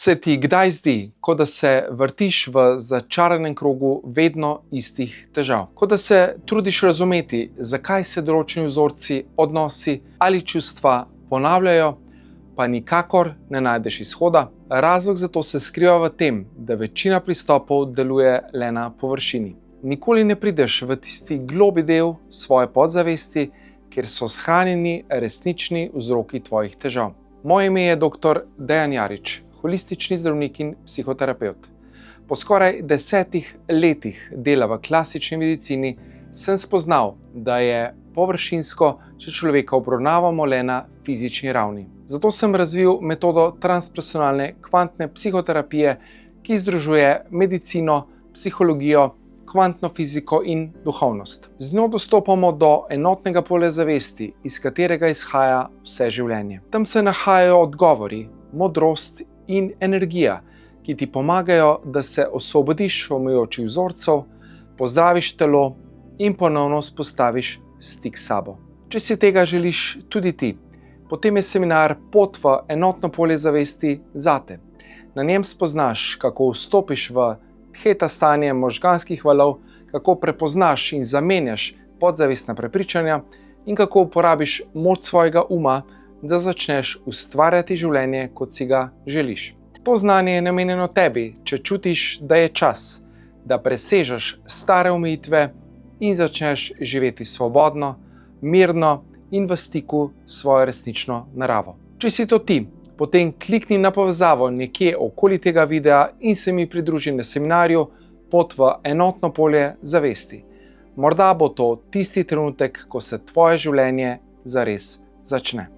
Se ti kdaj zdi, kot da se vrtiš v začaranem krogu vedno istih težav? Kot da se trudiš razumeti, zakaj se določeni vzorci, odnosi ali čustva ponavljajo, pa nikakor ne najdeš izhoda? Razlog za to se skriva v tem, da večina pristopov deluje le na površini. Nikoli ne prideš v tisti globlji del svoje podzavesti, kjer so shranjeni resnični vzroki tvojih težav. Moje ime je dr. Dejan Jarič, holistični zdravnik in psihoterapevt. Po skoraj 10 letih dela v klasični medicini sem spoznal, da je površinsko, če človeka obravnavamo le na fizični ravni. Zato sem razvil metodo transpersonalne kvantne psihoterapije, ki združuje medicino, psihologijo, kvantno fiziko in duhovnost. Z njo dostopamo do enotnega polja zavesti, iz katerega izhaja vse življenje. Tam se nahajajo odgovori, modrost in energija, ki ti pomagajo, da se osvobodiš omejujočih vzorcev, pozdraviš telo in ponovno vzpostaviš stik s sabo. Če si tega želiš tudi ti, potem je seminar Pot v enotno polje zavesti zate. Na njem spoznaš, kako vstopiš v theta stanje možganskih valov, kako prepoznaš in zamenjaš podzavestna prepričanja in kako uporabiš moč svojega uma, da začneš ustvarjati življenje, kot si ga želiš. To znanje je namenjeno tebi, če čutiš, da je čas, da presežeš stare omejitve in začneš živeti svobodno, mirno in v stiku s svojo resnično naravo. Če si to ti, potem klikni na povezavo nekje okoli tega videa in se mi pridruži na seminarju Pot v enotno polje zavesti. Morda bo to tisti trenutek, ko se tvoje življenje zares začne.